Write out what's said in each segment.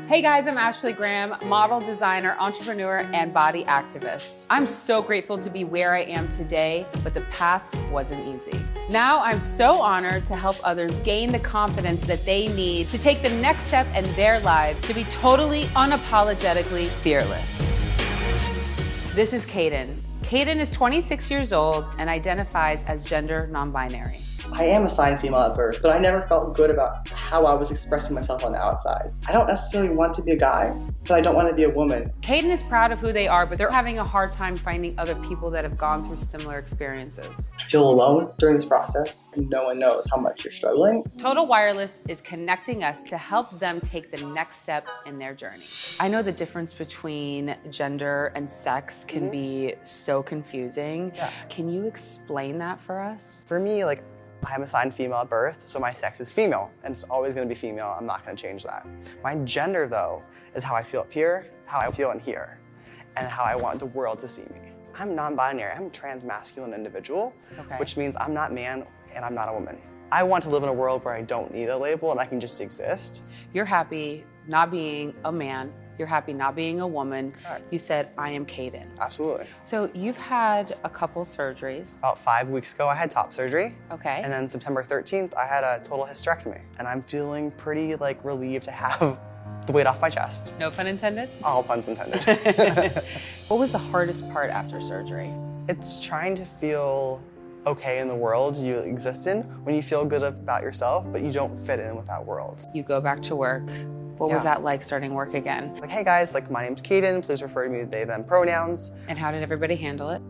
Hey guys, I'm Ashley Graham, model, designer, entrepreneur, and body activist. I'm so grateful to be where I am today, but the path wasn't easy. Now I'm so honored to help others gain the confidence that they need to take the next step in their lives to be totally, unapologetically fearless. This is Kaiden. Kaiden is 26 years old and identifies as gender non-binary. I am assigned female at birth, but I never felt good about how I was expressing myself on the outside. I don't necessarily want to be a guy, but I don't want to be a woman. Kaiden is proud of who they are, but they're having a hard time finding other people that have gone through similar experiences. I feel alone during this process, and no one knows how much you're struggling. Total Wireless is connecting us to help them take the next step in their journey. I know the difference between gender and sex can be so confusing. Yeah. Can you explain that for us? For me, I'm assigned female at birth, so my sex is female, and it's always going to be female. I'm not going to change that. My gender, though, is how I feel up here, how I feel in here, and how I want the world to see me. I'm non-binary. I'm a transmasculine individual, which means I'm not man and I'm not a woman. I want to live in a world where I don't need a label and I can just exist. You're happy not being a man. You're happy not being a woman. Correct. You said, I am Kaiden. Absolutely. So you've had a couple surgeries. About 5 weeks ago, I had top surgery. Okay. And then September 13th, I had a total hysterectomy. And I'm feeling pretty relieved to have the weight off my chest. No pun intended? All puns intended. What was the hardest part after surgery? It's trying to feel okay in the world you exist in when you feel good about yourself, but you don't fit in with that world. You go back to work. What was that like starting work again? Hey guys, my name's Kaiden, please refer to me with they, them pronouns. And how did everybody handle it?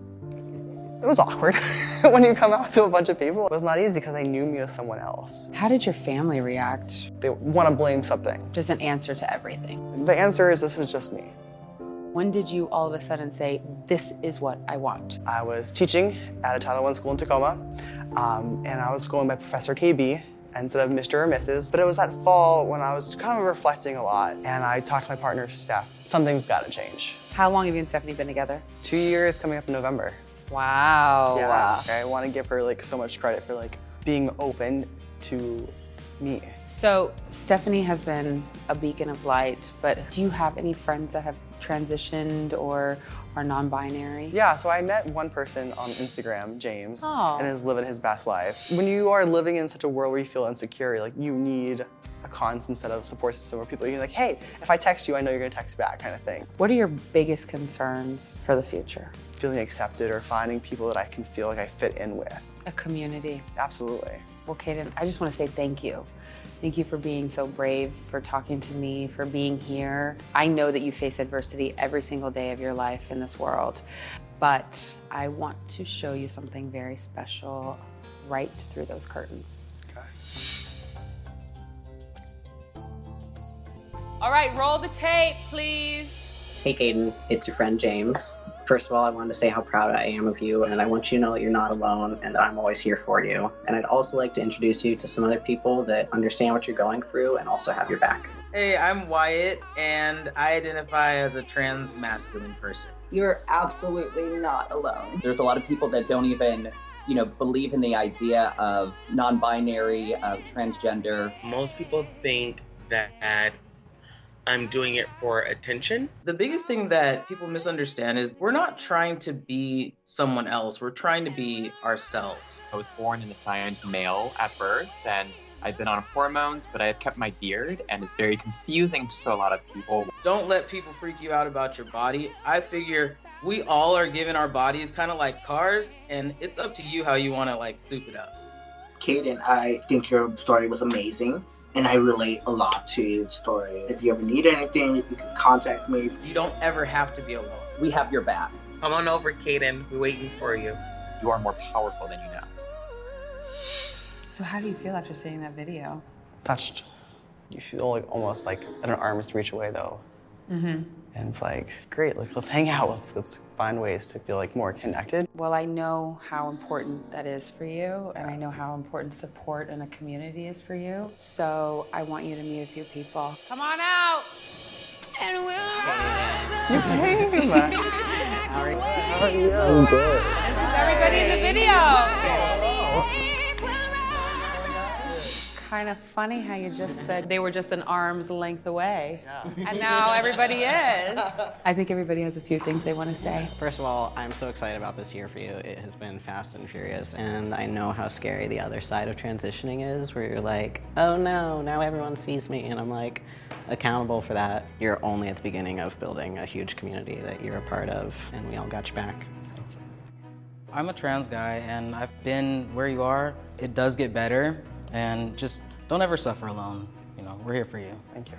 It was awkward when you come out to a bunch of people. It was not easy because they knew me as someone else. How did your family react? They want to blame something. Just an answer to everything. The answer is this is just me. When did you all of a sudden say, this is what I want? I was teaching at a Title I school in Tacoma, and I was going by Professor KB instead of Mr. or Mrs. But it was that fall when I was kind of reflecting a lot, and I talked to my partner, Steph. Something's got to change. How long have you and Stephanie been together? 2 years coming up in November. Wow. Yeah. I want to give her so much credit for being open to me. So Stephanie has been a beacon of light, but do you have any friends that have transitioned or are non-binary? Yeah, so I met one person on Instagram, James, Oh. and is living his best life. When you are living in such a world where you feel insecure, you need a constant set of support system where people are hey, if I text you, I know you're gonna text back kind of thing. What are your biggest concerns for the future? Feeling accepted or finding people that I can feel I fit in with. A community. Absolutely. Well, Kaiden, I just want to say thank you. Thank you for being so brave, for talking to me, for being here. I know that you face adversity every single day of your life in this world, but I want to show you something very special right through those curtains. Okay. All right, roll the tape, please. Hey Kaiden, it's your friend James. First of all, I wanted to say how proud I am of you, and I want you to know that you're not alone and that I'm always here for you. And I'd also like to introduce you to some other people that understand what you're going through and also have your back. Hey, I'm Wyatt, and I identify as a trans-masculine person. You're absolutely not alone. There's a lot of people that don't even, believe in the idea of non-binary, of transgender. Most people think that I'm doing it for attention. The biggest thing that people misunderstand is we're not trying to be someone else. We're trying to be ourselves. I was born and assigned male at birth, and I've been on hormones, but I've kept my beard, and it's very confusing to a lot of people. Don't let people freak you out about your body. I figure we all are given our bodies kind of like cars, and it's up to you how you want to soup it up. Kaiden, I think your story was amazing. And I relate a lot to your story. If you ever need anything, you can contact me. You don't ever have to be alone. We have your back. Come on over, Kaiden. We're waiting for you. You are more powerful than you know. So how do you feel after seeing that video? Touched. You feel almost at an arm's reach away though. Mm-hmm. And it's great, let's hang out, let's find ways to feel more connected. Well, I know how important that is for you, and I know how important support in a community is for you. So I want you to meet a few people. Come on out! And we'll rise You came! How are you? I'm good. This is everybody in the video. kind of funny how you just said they were just an arm's length away. Yeah. And now everybody is. I think everybody has a few things they want to say. First of all, I'm so excited about this year for you. It has been fast and furious, and I know how scary the other side of transitioning is, where you're like, oh no, now everyone sees me, and I'm like, accountable for that. You're only at the beginning of building a huge community that you're a part of, and we all got your back. I'm a trans guy, and I've been where you are. It does get better, and just don't ever suffer alone. You know, we're here for you. Thank you.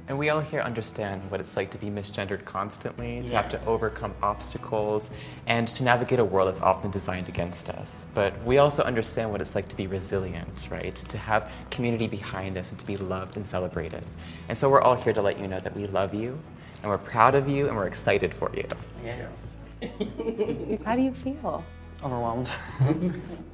And we all here understand what it's like to be misgendered constantly, to have to overcome obstacles, and to navigate a world that's often designed against us. But we also understand what it's like to be resilient, right? To have community behind us and to be loved and celebrated. And so we're all here to let you know that we love you, and we're proud of you, and we're excited for you. Yeah. How do you feel? Overwhelmed.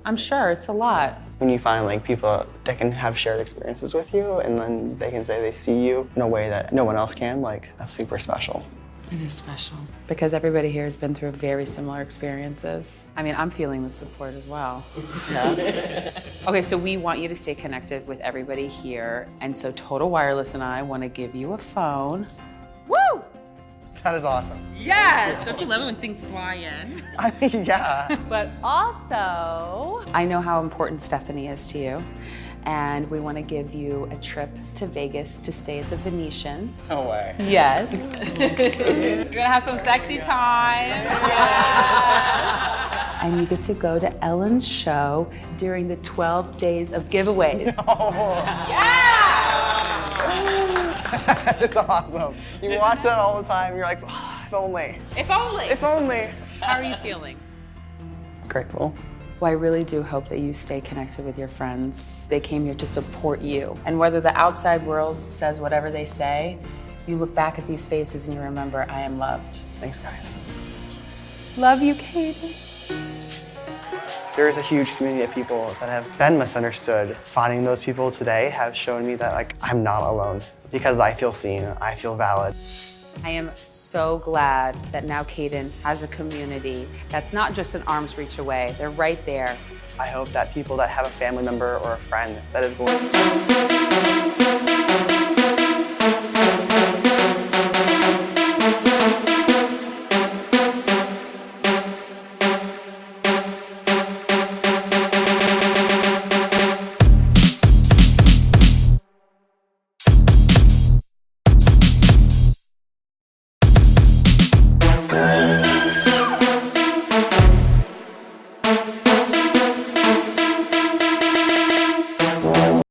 I'm sure it's a lot. When you find like people that can have shared experiences with you, and then they can say they see you in a way that no one else can, like, that's super special. It is special. Because everybody here has been through very similar experiences. I mean, I'm feeling the support as well. Yeah. Okay, so we want you to stay connected with everybody here. And so Total Wireless and I want to give you a phone. Woo! That is awesome. Yes! Don't you love it when things fly in? I mean, yeah. But also, I know how important Stephanie is to you. And we want to give you a trip to Vegas to stay at the Venetian. No way. Yes. You're gonna have some sexy time. Yes. And you get to go to Ellen's show during the 12 days of giveaways. No. Yeah! It's awesome. You watch that all the time, you're like, oh, if only. If only. If only. How are you feeling? Grateful. Well, I really do hope that you stay connected with your friends. They came here to support you. And whether the outside world says whatever they say, you look back at these faces and you remember, I am loved. Thanks, guys. Love you, Kaiden. There is a huge community of people that have been misunderstood. Finding those people today have shown me that, like, I'm not alone, because I feel seen, I feel valid. I am so glad that now Kaiden has a community that's not just an arm's reach away. They're right there. I hope that people that have a family member or a friend that is going